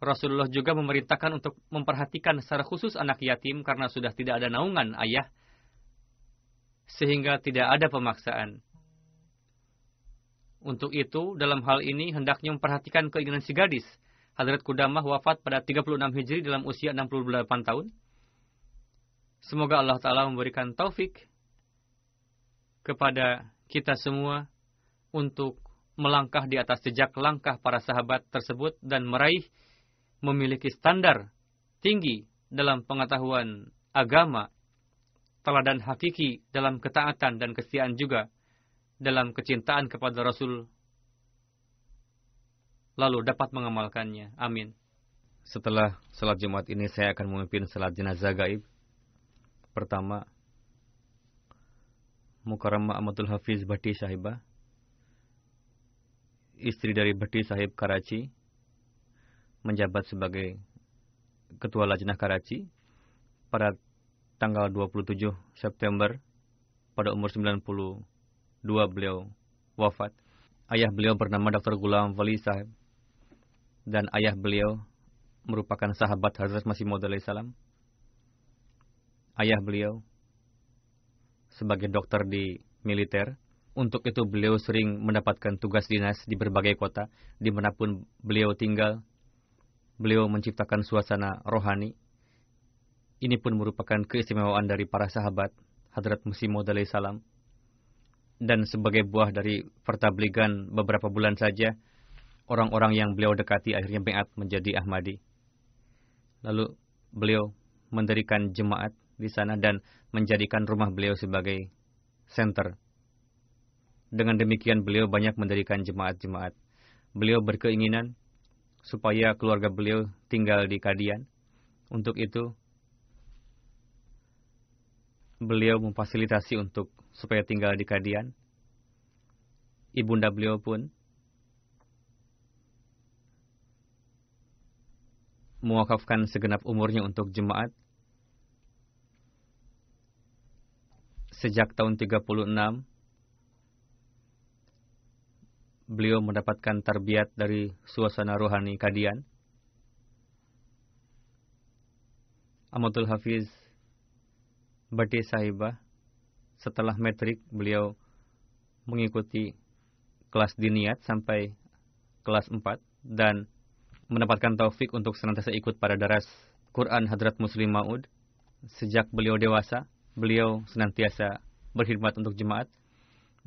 B: Rasulullah juga memerintahkan untuk memperhatikan secara khusus anak yatim karena sudah tidak ada naungan ayah, sehingga tidak ada pemaksaan. Untuk itu, dalam hal ini hendaknya memperhatikan keinginan si gadis. Hadrat Qudamah wafat pada 36 Hijri dalam usia 68 tahun. Semoga Allah Ta'ala memberikan taufik kepada kita semua untuk melangkah di atas jejak langkah para sahabat tersebut dan meraih memiliki standar tinggi dalam pengetahuan agama, teladan hakiki dalam ketaatan dan kesetiaan juga dalam kecintaan kepada Rasul, lalu dapat mengamalkannya. Amin. Setelah salat Jumat ini saya akan memimpin salat jenazah gaib. Pertama, Mukarramah Ahmadul Hafiz Bhatti Sahibah, istri dari Bhatti Sahib Karachi, menjabat sebagai Ketua Lajnah Karachi pada tanggal 27 September pada umur 92 beliau wafat. Ayah beliau bernama Dr. Ghulam Wali Sahib dan ayah beliau merupakan sahabat Hazrat Masih Maud alaihi salam. Ayah beliau sebagai dokter di militer. Untuk itu beliau sering mendapatkan tugas dinas di berbagai kota, dimanapun beliau tinggal. Beliau menciptakan suasana rohani. Ini pun merupakan keistimewaan dari para sahabat Hadrat Masih Maud alaihi salam. Dan sebagai buah dari pertabligan beberapa bulan saja, orang-orang yang beliau dekati akhirnya baiat menjadi Ahmadi. Lalu beliau mendirikan jemaat di sana dan menjadikan rumah beliau sebagai center. Dengan demikian beliau banyak mendirikan jemaat-jemaat. Beliau berkeinginan supaya keluarga beliau tinggal di Kadian. Untuk itu, beliau memfasilitasi untuk supaya tinggal di Kadian. Ibunda beliau pun mewakafkan segenap umurnya untuk jemaat. Sejak tahun 36, beliau mendapatkan tarbiyat dari suasana rohani Kadian. Ahmadul Hafiz Bhatti Sahibah, setelah metrik beliau mengikuti kelas diniyat sampai kelas 4 dan mendapatkan taufik untuk senantiasa ikut pada daras Quran Hadrat Muslim Maud. Sejak beliau dewasa, beliau senantiasa berkhidmat untuk jemaat.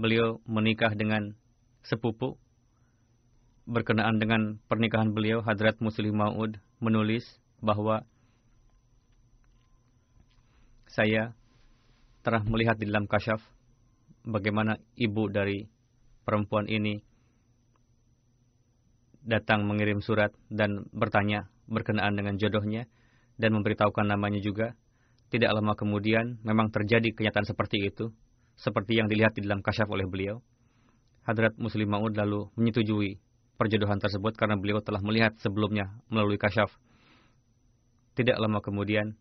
B: Beliau menikah dengan sepupu. Berkenaan dengan pernikahan beliau, Hadrat Muslim Maud menulis bahwa saya telah melihat di dalam kasyaf bagaimana ibu dari perempuan ini datang mengirim surat dan bertanya berkenaan dengan jodohnya dan memberitahukan namanya juga. Tidak lama kemudian memang terjadi kenyataan seperti itu, seperti yang dilihat di dalam kasyaf oleh beliau. Hadrat Muslim Maud lalu menyetujui perjodohan tersebut karena beliau telah melihat sebelumnya melalui kasyaf. Tidak lama kemudian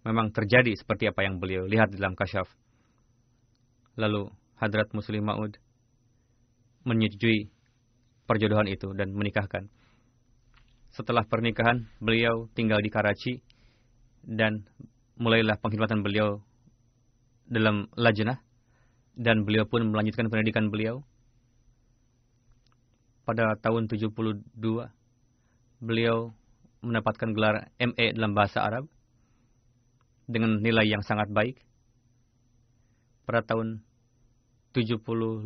B: memang terjadi seperti apa yang beliau lihat di dalam kasyaf. Lalu Hadrat Muslim Maud menyetujui perjodohan itu dan menikahkan. Setelah pernikahan, beliau tinggal di Karachi dan mulailah pengkhidmatan beliau dalam lajnah dan beliau pun melanjutkan pendidikan beliau. Pada tahun 72, beliau mendapatkan gelar MA dalam bahasa Arab dengan nilai yang sangat baik. Pada tahun 75,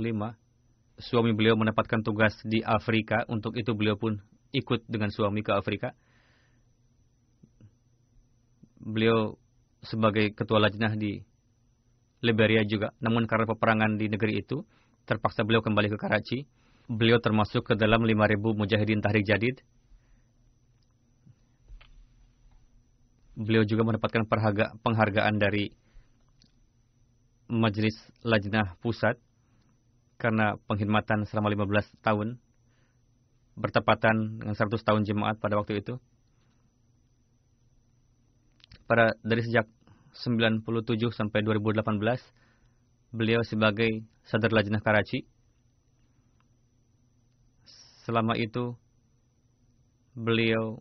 B: suami beliau mendapatkan tugas di Afrika. Untuk itu beliau pun ikut dengan suami ke Afrika. Beliau sebagai ketua lajnah di Liberia juga. Namun karena peperangan di negeri itu, terpaksa beliau kembali ke Karachi. Beliau termasuk ke dalam 5.000 mujahidin Tahrik Jadid. beliau juga mendapatkan penghargaan dari Majelis Lajnah Pusat karena pengkhidmatan selama 15 tahun bertepatan dengan 100 tahun jemaat pada waktu itu. Dari sejak 97 sampai 2018 beliau sebagai Sadr Lajnah Karachi. Selama itu beliau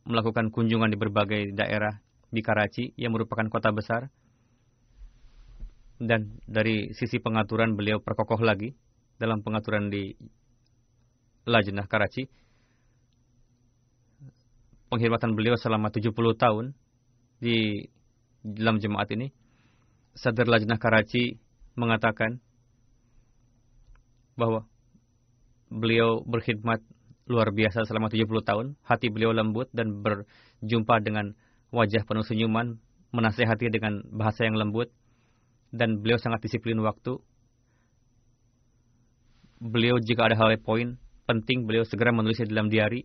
B: melakukan kunjungan di berbagai daerah di Karachi yang merupakan kota besar. Dan dari sisi pengaturan beliau perkokoh lagi dalam pengaturan di Lajnah Karachi. Pengkhidmatan beliau selama 70 tahun di dalam jemaat ini. Sadr Lajnah Karachi mengatakan bahwa beliau berkhidmat luar biasa selama 70 tahun. Hati beliau lembut dan berjumpa dengan wajah penuh senyuman, menasehati dengan bahasa yang lembut. Dan beliau sangat disiplin waktu. Beliau jika ada hal poin penting, beliau segera menulisnya dalam diari.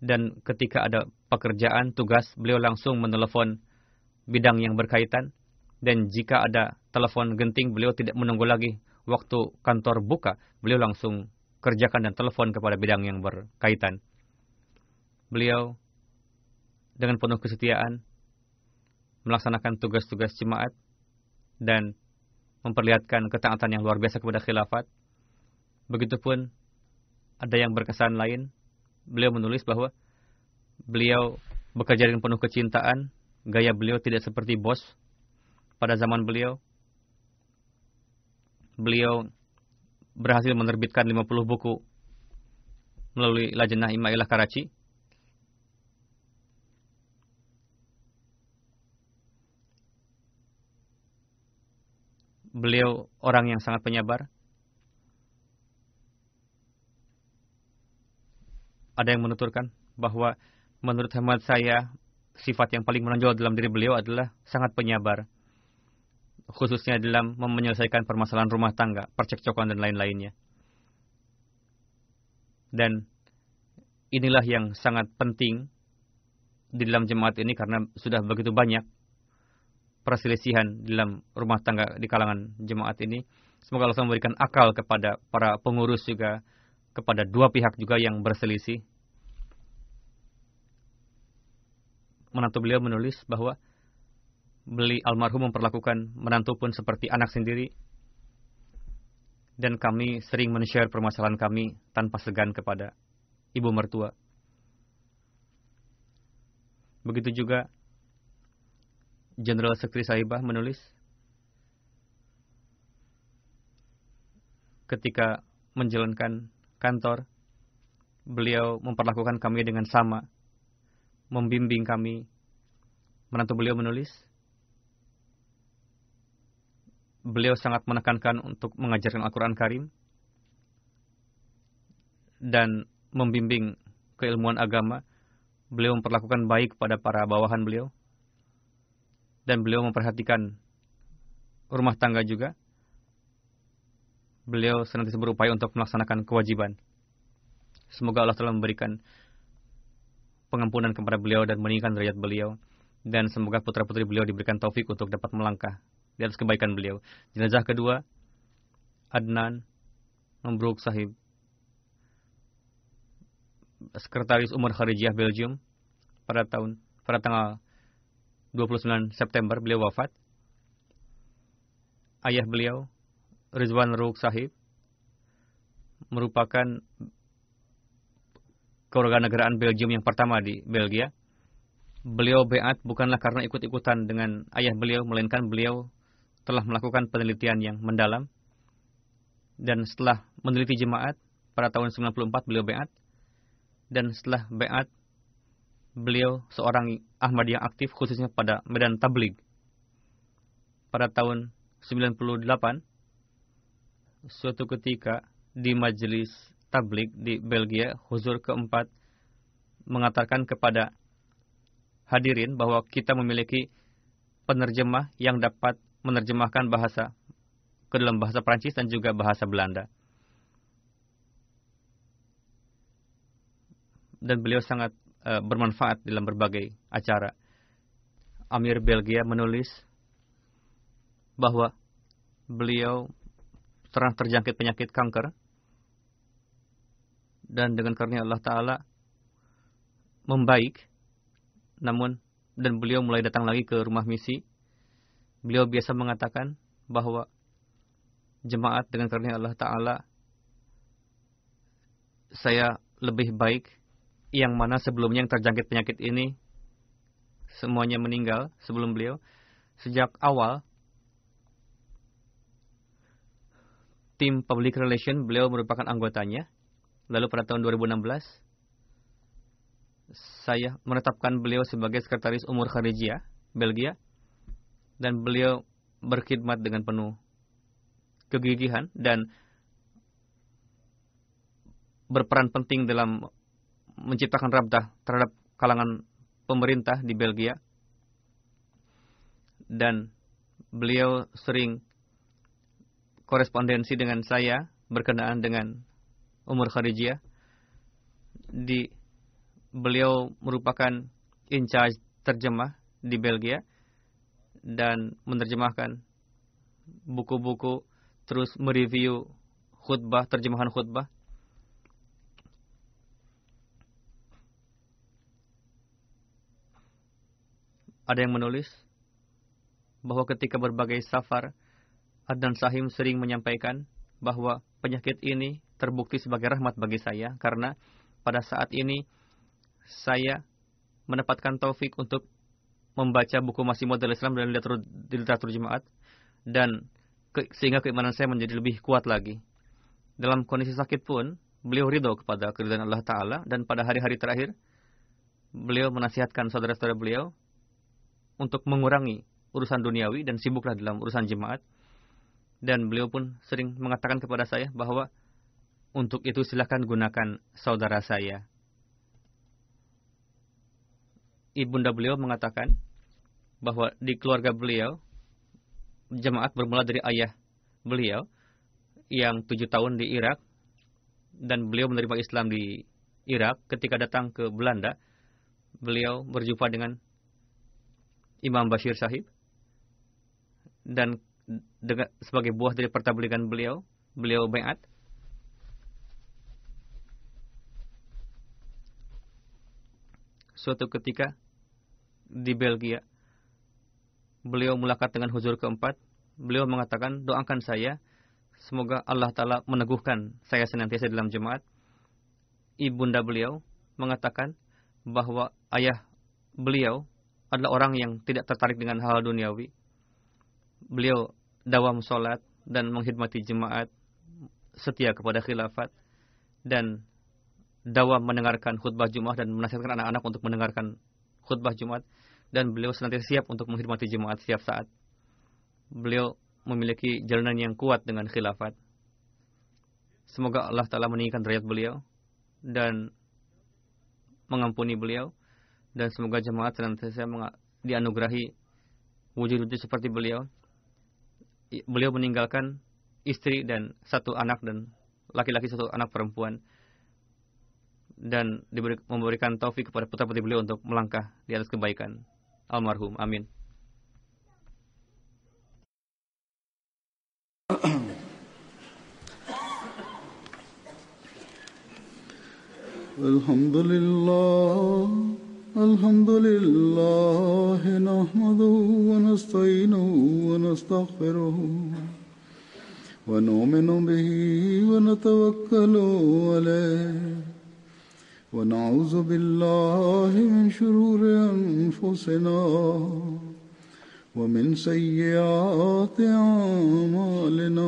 B: Dan ketika ada pekerjaan, tugas, beliau langsung menelepon bidang yang berkaitan. Dan jika ada telepon genting, beliau tidak menunggu lagi waktu kantor buka. Beliau langsung kerjakan dan telepon kepada bidang yang berkaitan. Beliau dengan penuh kesetiaan melaksanakan tugas-tugas jemaat dan memperlihatkan ketaatan yang luar biasa kepada khilafat. Begitupun ada yang berkesan lain. Beliau menulis bahwa beliau bekerja dengan penuh kecintaan. Gaya beliau tidak seperti bos pada zaman beliau. Beliau berhasil menerbitkan 50 buku melalui Lajnah Imailah Karachi. Beliau orang yang sangat penyabar. Ada yang menuturkan bahwa menurut hemat saya, sifat yang paling menonjol dalam diri beliau adalah sangat penyabar. Khususnya dalam menyelesaikan permasalahan rumah tangga, percekcokan dan lain-lainnya. Dan inilah yang sangat penting di dalam jemaat ini karena sudah begitu banyak perselisihan dalam rumah tangga di kalangan jemaat ini. Semoga Allah memberikan akal kepada para pengurus juga, kepada dua pihak juga yang berselisih. Menantu beliau menulis bahwa almarhum memperlakukan menantu pun seperti anak sendiri. Dan kami sering men-share permasalahan kami tanpa segan kepada ibu mertua. Begitu juga Jenderal Sekri Sahibah menulis, ketika menjalankan kantor, beliau memperlakukan kami dengan sama, membimbing kami. Menantu beliau menulis, beliau sangat menekankan untuk mengajarkan Al-Quran Karim dan membimbing keilmuan agama. Beliau memperlakukan baik kepada para bawahan beliau. Dan beliau memperhatikan rumah tangga juga. Beliau senantiasa berupaya untuk melaksanakan kewajiban. Semoga Allah telah memberikan pengampunan kepada beliau dan meninggikan derajat beliau. Dan semoga putra-putri beliau diberikan taufik untuk dapat melangkah di atas kebaikan beliau. Jenazah kedua, Adnan Membruk Sahib, Sekretaris Umar Kharijiyah Belgium, pada tanggal 29 September beliau wafat. Ayah beliau, Rizwan Ruk Sahib, merupakan kewarganegaraan Belgium yang pertama di Belgia. Beliau beat bukanlah karena ikut-ikutan dengan ayah beliau, melainkan beliau telah melakukan penelitian yang mendalam. Dan setelah meneliti jemaat, pada tahun 94 beliau beat. Dan setelah beat, beliau seorang Ahmadi yang aktif khususnya pada medan tabligh. Pada tahun 98, suatu ketika di majelis tabligh di Belgia, huzur keempat mengatakan kepada hadirin bahwa kita memiliki penerjemah yang dapat menerjemahkan bahasa ke dalam bahasa Prancis dan juga bahasa Belanda. Dan beliau sangat bermanfaat dalam berbagai acara. Amir Belgia menulis bahwa beliau pernah terjangkit penyakit kanker, dan dengan karunia Allah Ta'ala membaik, dan beliau mulai datang lagi ke rumah misi. Beliau biasa mengatakan bahwa jemaat, dengan karunia Allah Ta'ala saya lebih baik, yang mana sebelumnya yang terjangkit penyakit ini semuanya meninggal sebelum beliau. Sejak awal tim Public Relation beliau merupakan anggotanya. Lalu pada tahun 2016 saya menetapkan beliau sebagai sekretaris umur Kharijiyah Belgia, dan beliau berkhidmat dengan penuh kegigihan dan berperan penting dalam menciptakan rabdah terhadap kalangan pemerintah di Belgia. Dan beliau sering korespondensi dengan saya berkenaan dengan umur Kharijiyah. Beliau merupakan in charge terjemah di Belgia dan menerjemahkan buku-buku, terus mereview khutbah, terjemahan khutbah. Ada yang menulis bahwa ketika berbagai safar, Adnan Sahim sering menyampaikan bahwa penyakit ini terbukti sebagai rahmat bagi saya, karena pada saat ini saya mendapatkan taufik untuk membaca buku Masih Model Islam dan literatur jemaat, dan sehingga keimanan saya menjadi lebih kuat lagi. Dalam kondisi sakit pun, beliau ridho kepada keridhaan Allah Ta'ala, dan pada hari-hari terakhir, beliau menasihatkan saudara-saudara beliau untuk mengurangi urusan duniawi dan sibuklah dalam urusan jemaat. Dan beliau pun sering mengatakan kepada saya bahwa untuk itu silakan gunakan saudara saya. Ibunda beliau mengatakan bahwa di keluarga beliau, jemaat bermula dari ayah beliau yang 7 tahun di Irak, dan beliau menerima Islam di Irak. Ketika datang ke Belanda, beliau berjumpa dengan Imam Bashir Sahib, dan sebagai buah dari pertabligan beliau baiat. Suatu ketika di Belgia, beliau mulakat dengan huzur keempat. Beliau mengatakan, doakan saya, semoga Allah Ta'ala meneguhkan saya senantiasa dalam jemaat. Ibunda beliau mengatakan bahwa ayah beliau adalah orang yang tidak tertarik dengan hal duniawi. Beliau dawam sholat dan menghidmati jemaat, setia kepada khilafat, dan dawam mendengarkan khutbah Jumat dan menasihatkan anak-anak untuk mendengarkan khutbah Jumat, dan beliau senantiasa siap untuk menghormati jemaat setiap saat. Beliau memiliki jalanan yang kuat dengan khilafat. Semoga Allah Ta'ala meninggikan derajat beliau dan mengampuni beliau, dan semoga jemaat senantiasa dianugerahi wujud-wujud seperti beliau. Beliau meninggalkan istri dan 1 anak, dan laki-laki 1 anak perempuan, dan memberikan taufik kepada putra-putri beliau untuk melangkah di atas kebaikan. Almarhum. Amin.
A: Alhamdulillah nahmaduhu wa nasta'inuhu wa nastaghfiruhu wa nu'minu bihi wa natawakkalu alayhi wa na'udzu billahi min shururi anfusina wa min sayyiati a'malina.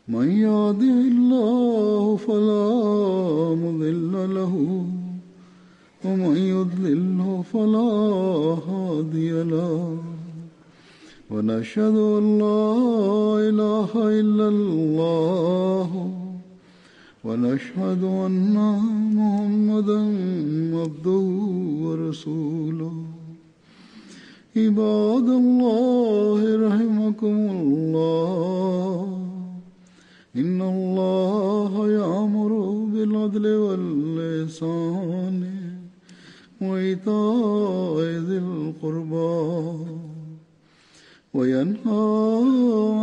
A: Man yahdihillahu fala mudilla lahu wa man yudlilhu fala hadiya lahu. Wa nashhadu an la ilaha illallah wa nashhadu anna Muhammadan abduhu wa rasuluhu. Ibadallahi rahimakumullah. Inna Allah ya'muru bil adli wal ihsan وينهى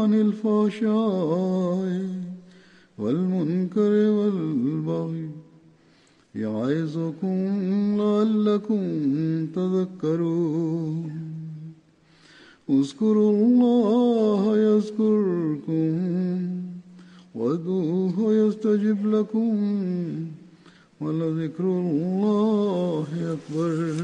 A: عن الفحشاء والمنكر والبغي يعظكم لعلكم تذكرون اذكروا الله يذكركم وادعوه يستجب لكم ولذكر الله أكبر